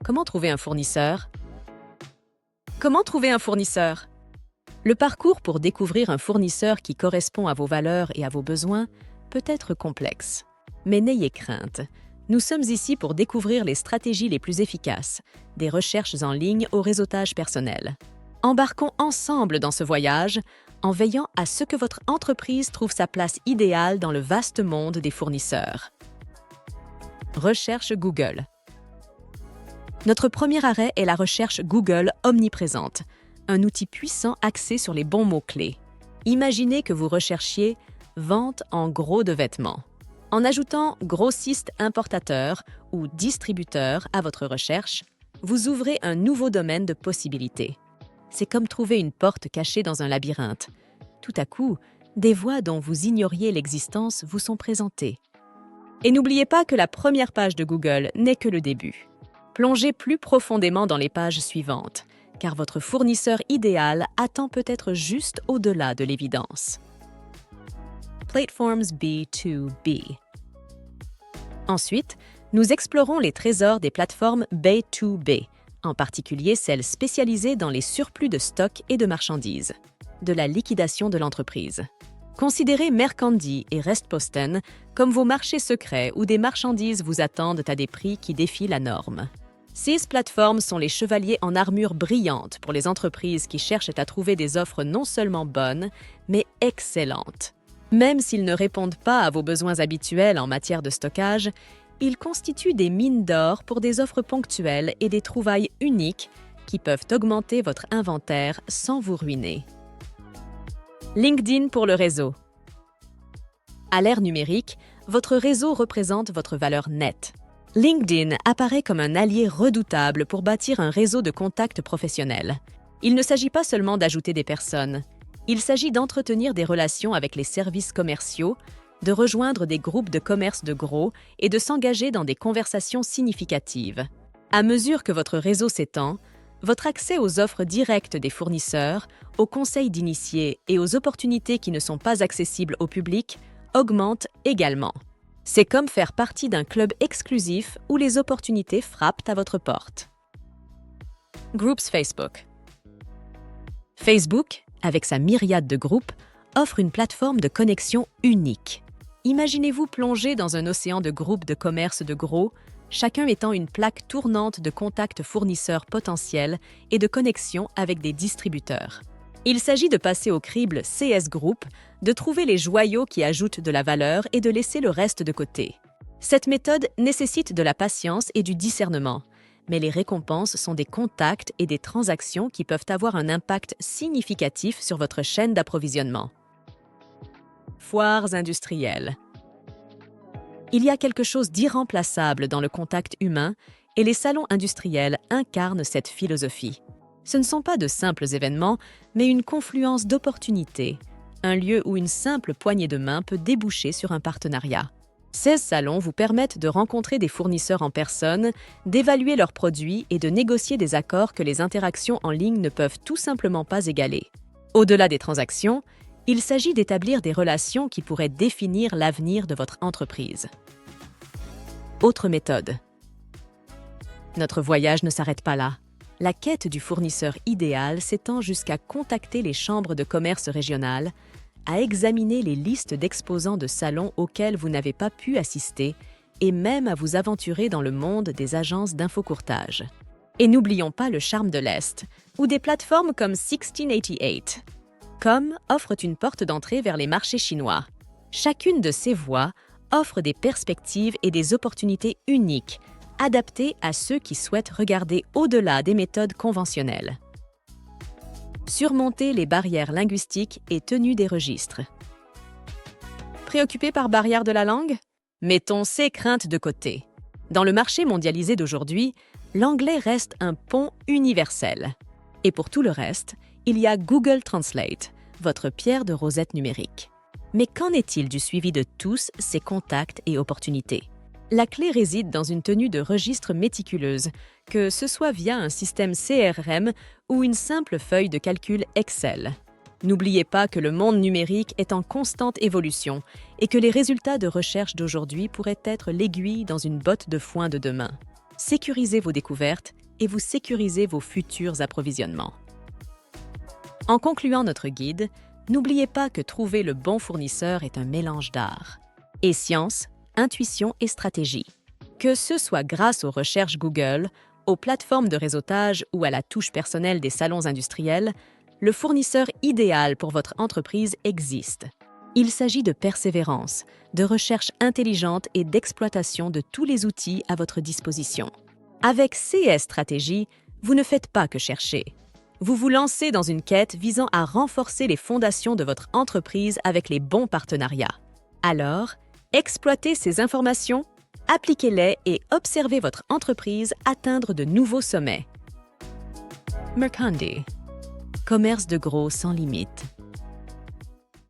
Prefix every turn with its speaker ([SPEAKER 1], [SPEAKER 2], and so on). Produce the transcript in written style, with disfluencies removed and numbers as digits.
[SPEAKER 1] Comment trouver un fournisseur? Comment trouver un fournisseur? Le parcours pour découvrir un fournisseur qui correspond à vos valeurs et à vos besoins peut être complexe. Mais n'ayez crainte. Nous sommes ici pour découvrir les stratégies les plus efficaces, des recherches en ligne au réseautage personnel. Embarquons ensemble dans ce voyage en veillant à ce que votre entreprise trouve sa place idéale dans le vaste monde des fournisseurs. Recherche Google. Notre premier arrêt est la recherche Google omniprésente, un outil puissant axé sur les bons mots-clés. Imaginez que vous recherchiez « vente en gros de vêtements ». En ajoutant « grossiste importateur » ou « distributeur » à votre recherche, vous ouvrez un nouveau domaine de possibilités. C'est comme trouver une porte cachée dans un labyrinthe. Tout à coup, des voies dont vous ignoriez l'existence vous sont présentées. Et n'oubliez pas que la première page de Google n'est que le début. Plongez plus profondément dans les pages suivantes, car votre fournisseur idéal attend peut-être juste au-delà de l'évidence. Platforms B2B. Ensuite, nous explorons les trésors des plateformes B2B, en particulier celles spécialisées dans les surplus de stock et de marchandises, de la liquidation de l'entreprise. Considérez Mercandi et Restposten comme vos marchés secrets où des marchandises vous attendent à des prix qui défient la norme. Ces plateformes sont les chevaliers en armure brillante pour les entreprises qui cherchent à trouver des offres non seulement bonnes, mais excellentes. Même s'ils ne répondent pas à vos besoins habituels en matière de stockage, ils constituent des mines d'or pour des offres ponctuelles et des trouvailles uniques qui peuvent augmenter votre inventaire sans vous ruiner. LinkedIn pour le réseau. À l'ère numérique, votre réseau représente votre valeur nette. LinkedIn apparaît comme un allié redoutable pour bâtir un réseau de contacts professionnels. Il ne s'agit pas seulement d'ajouter des personnes. Il s'agit d'entretenir des relations avec les services commerciaux, de rejoindre des groupes de commerce de gros et de s'engager dans des conversations significatives. À mesure que votre réseau s'étend, votre accès aux offres directes des fournisseurs, aux conseils d'initiés et aux opportunités qui ne sont pas accessibles au public augmente également. C'est comme faire partie d'un club exclusif où les opportunités frappent à votre porte. Groups Facebook. Facebook, avec sa myriade de groupes, offre une plateforme de connexion unique. Imaginez-vous plongé dans un océan de groupes de commerce de gros, chacun étant une plaque tournante de contacts fournisseurs potentiels et de connexions avec des distributeurs. Il s'agit de passer au crible CS Group, de trouver les joyaux qui ajoutent de la valeur et de laisser le reste de côté. Cette méthode nécessite de la patience et du discernement, mais les récompenses sont des contacts et des transactions qui peuvent avoir un impact significatif sur votre chaîne d'approvisionnement. Foires industrielles. Il y a quelque chose d'irremplaçable dans le contact humain et les salons industriels incarnent cette philosophie. Ce ne sont pas de simples événements, mais une confluence d'opportunités, un lieu où une simple poignée de main peut déboucher sur un partenariat. Ces salons vous permettent de rencontrer des fournisseurs en personne, d'évaluer leurs produits et de négocier des accords que les interactions en ligne ne peuvent tout simplement pas égaler. Au-delà des transactions, il s'agit d'établir des relations qui pourraient définir l'avenir de votre entreprise. Autre méthode. Notre voyage ne s'arrête pas là. La quête du fournisseur idéal s'étend jusqu'à contacter les chambres de commerce régionales, à examiner les listes d'exposants de salons auxquels vous n'avez pas pu assister et même à vous aventurer dans le monde des agences d'infocourtage. Et n'oublions pas le charme de l'Est, ou des plateformes comme 1688. Com offre une porte d'entrée vers les marchés chinois. Chacune de ces voies offre des perspectives et des opportunités uniques, adaptées à ceux qui souhaitent regarder au-delà des méthodes conventionnelles. Surmonter les barrières linguistiques et tenue des registres. Préoccupé par barrière de la langue? Mettons ces craintes de côté. Dans le marché mondialisé d'aujourd'hui, l'anglais reste un pont universel. Et pour tout le reste, il y a Google Translate, votre pierre de rosette numérique. Mais qu'en est-il du suivi de tous ces contacts et opportunités? La clé réside dans une tenue de registre méticuleuse, que ce soit via un système CRM ou une simple feuille de calcul Excel. N'oubliez pas que le monde numérique est en constante évolution et que les résultats de recherche d'aujourd'hui pourraient être l'aiguille dans une botte de foin de demain. sécurisez vos découvertes et vous sécurisez vos futurs approvisionnements. En concluant notre guide, n'oubliez pas que trouver le bon fournisseur est un mélange d'art et science, intuition et stratégie. Que ce soit grâce aux recherches Google, aux plateformes de réseautage ou à la touche personnelle des salons industriels, le fournisseur idéal pour votre entreprise existe. Il s'agit de persévérance, de recherche intelligente et d'exploitation de tous les outils à votre disposition. Avec CS Stratégie, vous ne faites pas que chercher. Vous vous lancez dans une quête visant à renforcer les fondations de votre entreprise avec les bons partenariats. Alors, exploitez ces informations, appliquez-les et observez votre entreprise atteindre de nouveaux sommets. Mercandi. Commerce de gros sans limite.